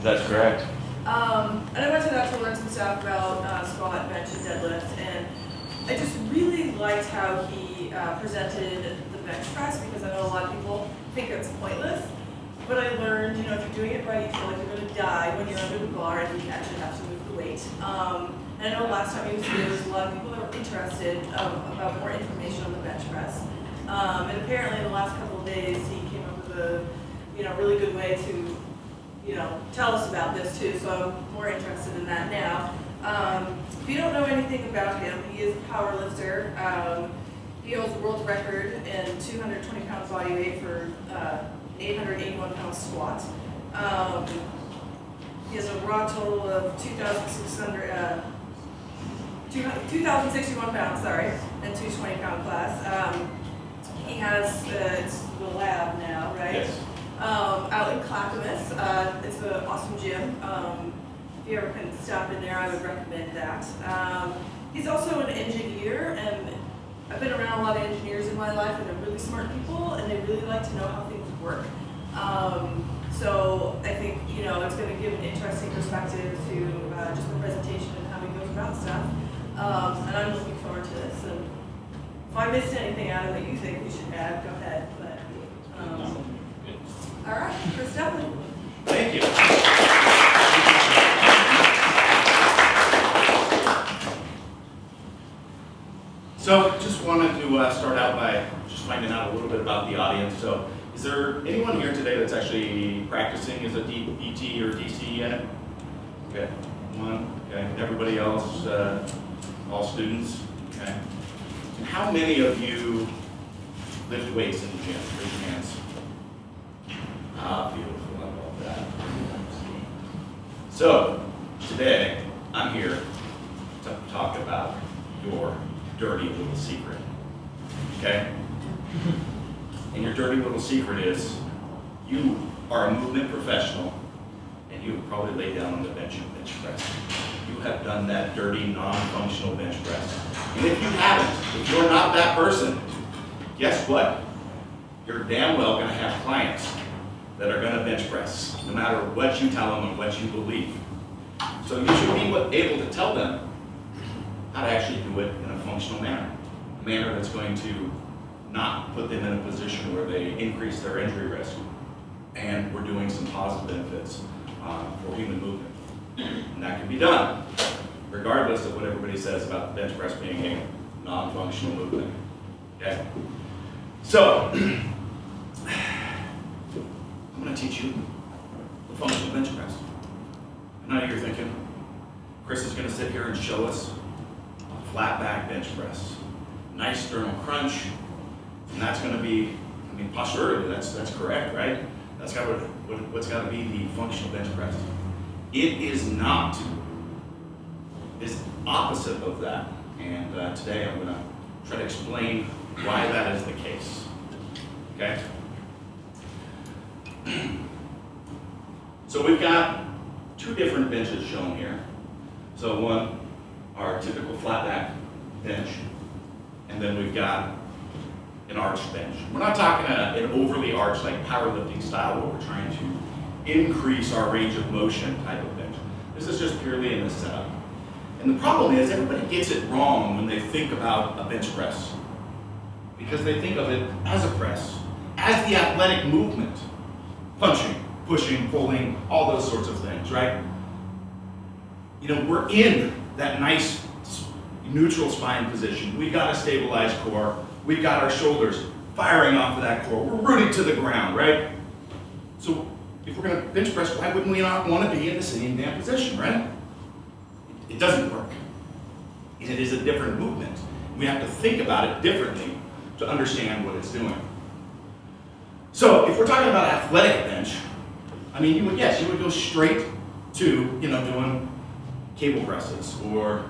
That's correct. And I went to that to learn some stuff about squat, bench, and deadlift, and I just really liked how he presented the bench press, because I know a lot of people think it's pointless. But I learned, if you're doing it right, you feel like you're going to die when you're under the bar and you actually have to move the weight. And I know last time he was here, there was a lot of people that were interested about more information on the bench press. And apparently in the last couple of days, he came up with a really good way to tell us about this too, so I'm more interested in that now. If you don't know anything about him, he is a power lifter. He holds the world record in 220-pound body weight for 881-pound squat. He has a raw total of 2,061 pounds, and 220-pound class. He has, it's the lab now, right? Yes. Out in Clackamas. It's an awesome gym. If you ever can stop in there, I would recommend that. He's also an engineer, and I've been around a lot of engineers in my life, and they're really smart people, and they really like to know how things work. So I think, it's going to give an interesting perspective to just the presentation and how he goes about stuff. And I'm looking forward to this. And if I missed anything out of it you think we should add, go ahead. But, all right, Chris Duffin. Thank you. So just wanted to start out by just finding out a little bit about the audience. So is there anyone here today that's actually practicing as a DT or DC yet? Okay, one. Okay, everybody else, all students? Okay. And how many of you lift weights in the gym? Raise your hands. Ah, beautiful, I love that. So, today, I'm here to talk about your dirty little secret, okay? And your dirty little secret is, you are a movement professional, and you have probably laid down on the bench and bench press. You have done that dirty, non-functional bench press. And if you haven't, if you're not that person, guess what? You're damn well gonna have clients that are going to bench press, no matter what you tell them and what you believe. So you should be able to tell them how to actually do it in a functional manner, a manner that's going to not put them in a position where they increase their injury risk. And we're doing some positive benefits for human movement. And that can be done, regardless of what everybody says about the bench press being a non-functional movement. Okay? So, I'm going to teach you the functional bench press. I know you're thinking, Chris is going to sit here and show us a flat back bench press. Nice sternal crunch, and that's going to be, posturally, that's correct, right? That's what's got to be the functional bench press. It is not. It's opposite of that. And today I'm going to try to explain why that is the case. Okay? So we've got two different benches shown here. So one, our typical flat back bench, and then we've got an arched bench. We're not talking an overly arched, like powerlifting style, where we're trying to increase our range of motion type of bench. This is just purely in this setup. And the problem is everybody gets it wrong when they think about a bench press, because they think of it as a press, as the athletic movement. Punching, pushing, pulling, all those sorts of things, right? We're in that nice neutral spine position. We've got a stabilized core. We've got our shoulders firing off of that core. We're rooted to the ground, right? So if we're going to bench press, why wouldn't we not want to be in the same damn position, right? It doesn't work. And it is a different movement. We have to think about it differently to understand what it's doing. So if we're talking about athletic bench, you would go straight to, doing cable presses, or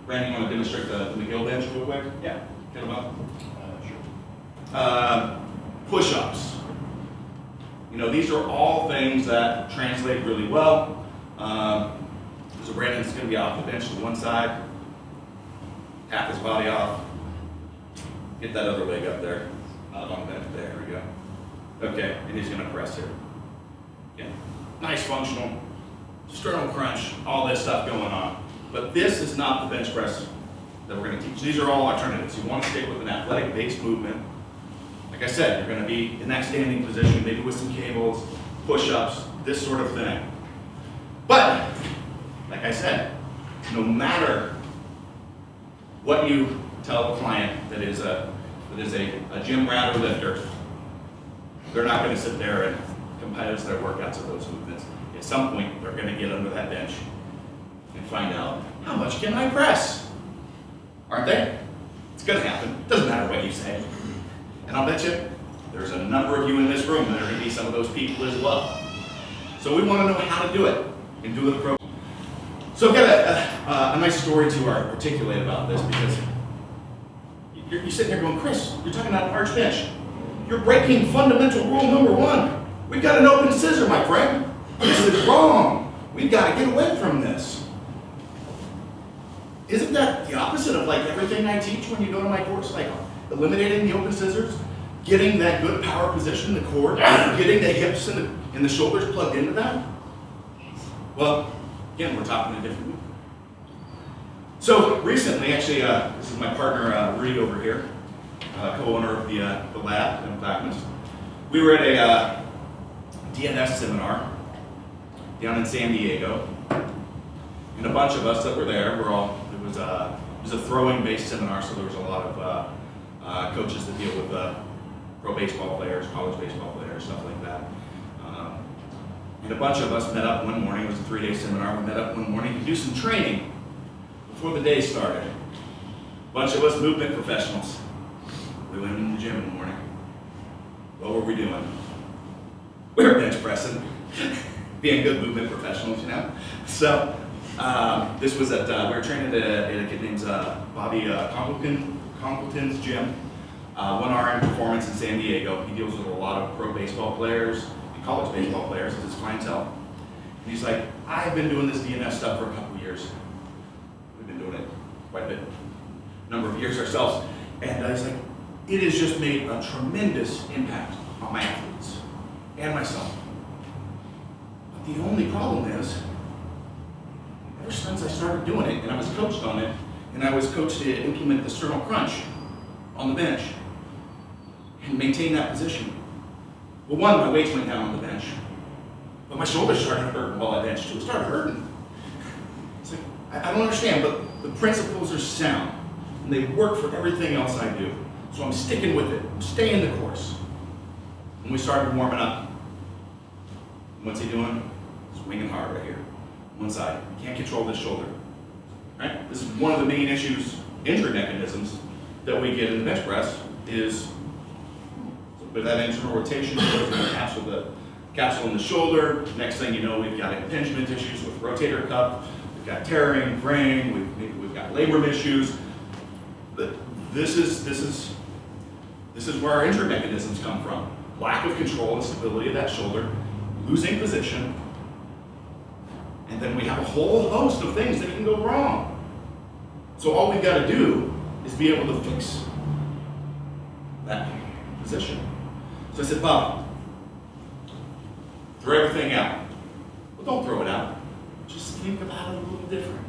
Randy, you want to demonstrate the McGill bench real quick? Yeah, get them up. Sure. Push-ups. These are all things that translate really well. So Brandon's going to be off the bench to one side, tap his body off, get that other leg up there, out on the bench. There we go. Okay, and he's going to press here. Yeah, nice functional, sternal crunch, all this stuff going on. But this is not the bench press that we're going to teach. These are all alternatives. You want to stick with an athletic-based movement. Like I said, you're going to be in that standing position, maybe with some cables, push-ups, this sort of thing. But, like I said, no matter what you tell the client that is a gym rat or lifter, they're not going to sit there and compose their workouts of those movements. At some point, they're going to get under that bench and find out, how much can I press? Aren't they? It's going to happen. It doesn't matter what you say. And I'll bet you, there's a number of you in this room that are going to be some of those people as well. So we want to know how to do it and do it appropriately. So I've got a nice story to articulate about this, because you're sitting there going, Chris, you're talking about an arch bench. You're breaking fundamental rule number 1. We've got an open scissor, my friend. This is wrong. We've got to get away from this. Isn't that the opposite of like everything I teach when you go to my course? Like eliminating the open scissors, getting that good power position in the core, getting the hips and the shoulders plugged into that? Well, again, we're talking a different movement. So recently, actually, this is my partner, Rudy over here, co-owner of the lab in Blackness. We were at a DNS seminar down in San Diego, and a bunch of us that were there were all, it was a throwing-based seminar, so there was a lot of coaches that deal with pro baseball players, college baseball players, stuff like that. And a bunch of us met up one morning. It was a 3-day seminar. We met up one morning to do some training before the day started. A bunch of us movement professionals. We went in the gym in the morning. What were we doing? We were bench pressing, being good movement professionals, you know. So this was at, we were training at a kid named Bobby Congleton's gym, 1RM Performance in San Diego. He deals with a lot of pro baseball players, college baseball players as his clientele. And he's like, I've been doing this DNS stuff for a couple of years. We've been doing it quite a bit, number of years ourselves. And I was like, it has just made a tremendous impact on my athletes and myself. But the only problem is, ever since I started doing it, and I was coached on it, and I was coached to implement the sternal crunch on the bench and maintain that position. Well, one, my weights went down on the bench, but my shoulders started hurting while I benched too. It started hurting. It's like, I don't understand, but the principles are sound, and they work for everything else I do. So I'm sticking with it. I'm staying the course. And we started warming up. What's he doing? Swinging hard right here. One side. You can't control this shoulder. Right? This is one of the main issues, injury mechanisms, that we get in the bench press is with that internal rotation, goes in the capsule in the shoulder. Next thing you know, we've got impingement issues with rotator cuff. We've got tearing, fraying. We've got labrum issues. But this is where our injury mechanisms come from. Lack of control and stability of that shoulder, losing position, and then we have a whole host of things that can go wrong. So all we've got to do is be able to fix that position. So I said, Bob, throw everything out. Well, don't throw it out. Just think about it a little different.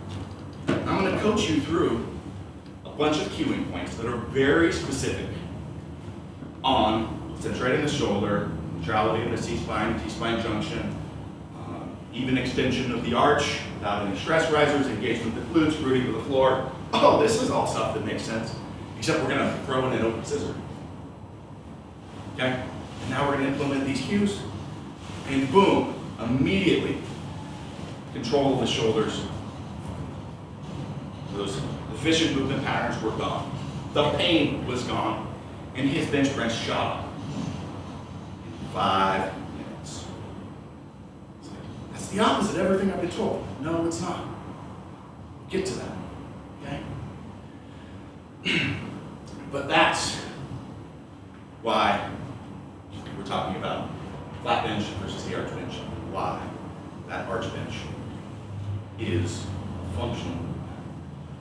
I'm going to coach you through a bunch of cueing points that are very specific on centrating the shoulder, neutrality of the C-spine, T-spine junction, even extension of the arch without any stress risers, engagement with the glutes, rooting to the floor. Oh, this is all stuff that makes sense, except we're going to throw in an open scissor. Okay? And now we're going to implement these cues, and boom, immediately, control of the shoulders. Those efficient movement patterns were gone. The pain was gone, and his bench press shot up in 5 minutes. That's the opposite of everything I've been told. No, it's not. We'll get to that, okay? But that's why we're talking about flat bench versus the arch bench. Why that arch bench is functional.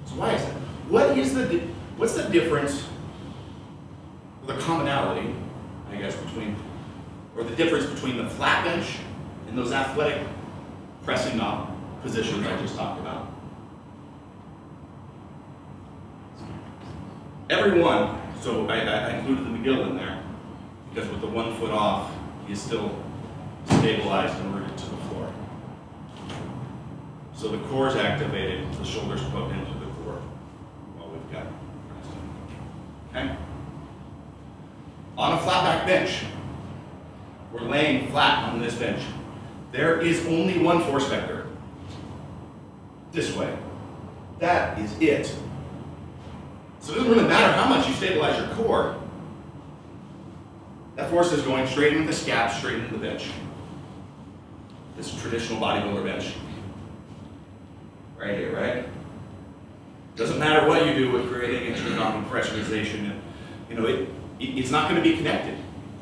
So why is that? What's the difference, the commonality, I guess, the difference between the flat bench and those athletic pressing positions I just talked about. Everyone, so I included the McGill in there, because with the 1 foot off, he's still stabilized and rooted to the floor. So the core is activated, the shoulders plugged into the core while we've got rest. Okay? On a flat back bench, we're laying flat on this bench. There is only one force vector. This way. That is it. So it doesn't really matter how much you stabilize your core. That force is going straight into the scap, straight into the bench. This traditional bodybuilder bench. Right here, right? Doesn't matter what you do with creating intra-abdominal pressurization. It's not going to be connected.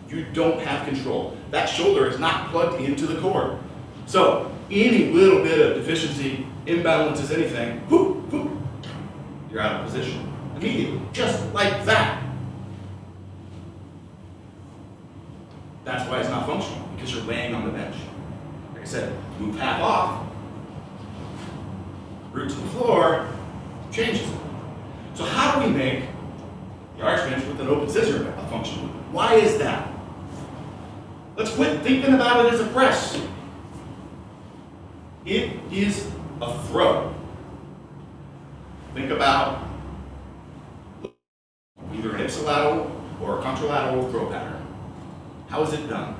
You don't have control. That shoulder is not plugged into the core. So any little bit of deficiency, imbalances, anything, whoop, whoop, you're out of position. Immediately, just like that. That's why it's not functional, because you're laying on the bench. Like I said, move half off, root to the floor, changes it. So how do we make the arch bench with an open scissor a functional movement? Why is that? Let's quit thinking about it as a press. It is a throw. Think about either an ipsilateral or a contralateral throw pattern. How is it done?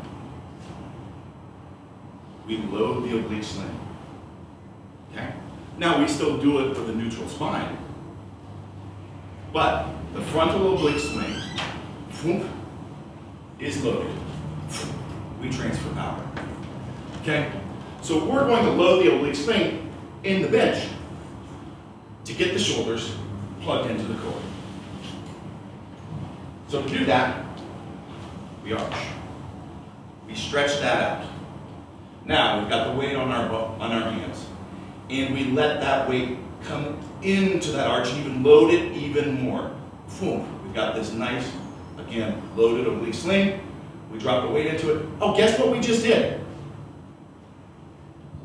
We load the oblique sling. Okay? Now we still do it with a neutral spine, but the frontal oblique sling whoop, is loaded. We transfer power. Okay? So we're going to load the oblique sling in the bench to get the shoulders plugged into the core. So to do that, we arch. We stretch that out. Now we've got the weight on our hands, and we let that weight come into that arch, even load it even more. Boom. We've got this nice, again, loaded oblique sling. We drop the weight into it. Oh, guess what we just did?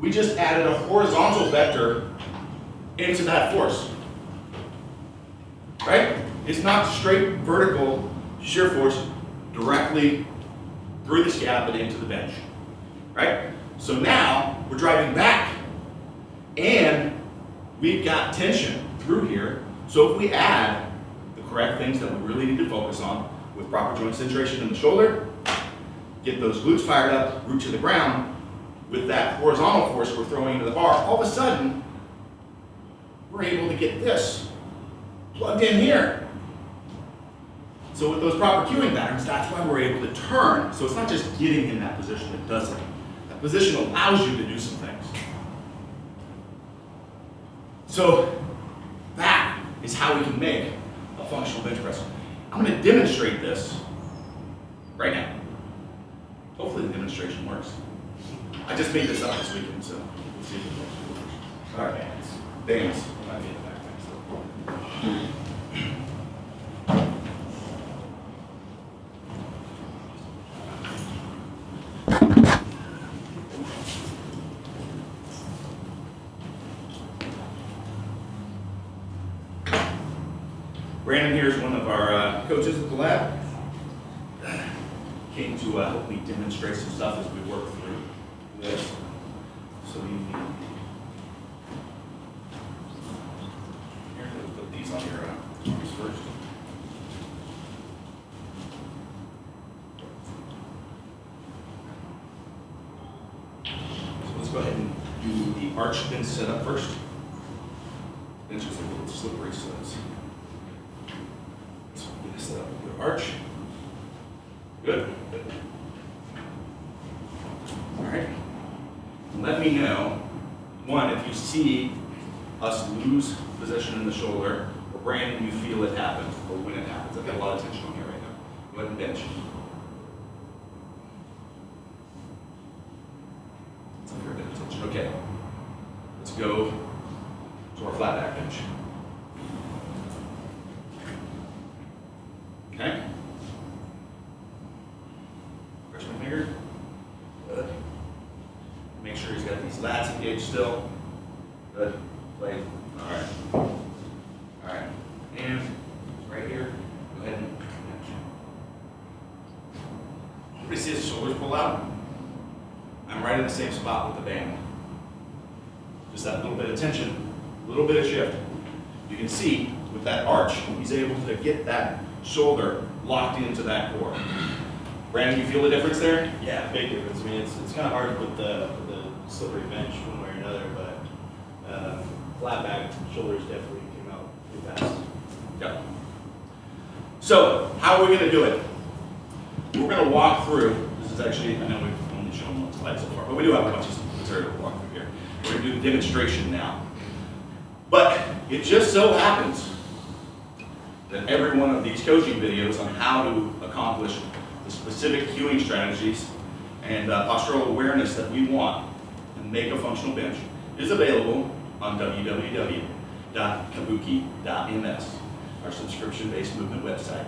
We just added a horizontal vector into that force. Right? It's not straight vertical shear force directly through the scap and into the bench. Right? So now we're driving back and we've got tension through here. So if we add the correct things that we really need to focus on with proper joint centration in the shoulder, get those glutes fired up, root to the ground, with that horizontal force we're throwing into the bar, all of a sudden, we're able to get this plugged in here. So with those proper cueing patterns, that's why we're able to turn. So it's not just getting in that position that does it. That position allows you to do some things. So that is how we can make a functional bench press. I'm going to demonstrate this right now. Hopefully the demonstration works. I just made this up this weekend, so we'll see if it works. All right, bands. Might be in the back next. Brandon here is one of our coaches at the lab. Came to help me demonstrate some stuff as we work through this. So you here, let's put these on your arms first. So let's go ahead and do the arch bench setup first. Bench is a little slippery, so let's set up a good arch. Good. All right. Let me know, one, if you see us lose position in the shoulder, or Brandon, you feel it happen, or when it happens. I've got a lot of tension on here right now. Go ahead and bench. It's a fair bit of tension. Okay. Let's go to our flat back bench. Okay. Press my finger. Good. Make sure he's got these lats engaged still. pull out, I'm right in the same spot with the band. Just that little bit of tension, a little bit of shift. You can see with that arch, he's able to get that shoulder locked into that core. Brandon, you feel the difference there? Yeah, big difference. I mean, it's kind of hard with the slippery bench one way or another, but flat back shoulders definitely came out pretty fast. Yep. So, how are we going to do it? We're going to walk through. This is actually, I know we've only shown one slide so far, but we do have a bunch of material to walk through here. We're going to do the demonstration now. But it just so happens that every one of these coaching videos on how to accomplish the specific cueing strategies and postural awareness that we want and make a functional bench is available on www.kabuki.ms, our subscription-based movement website.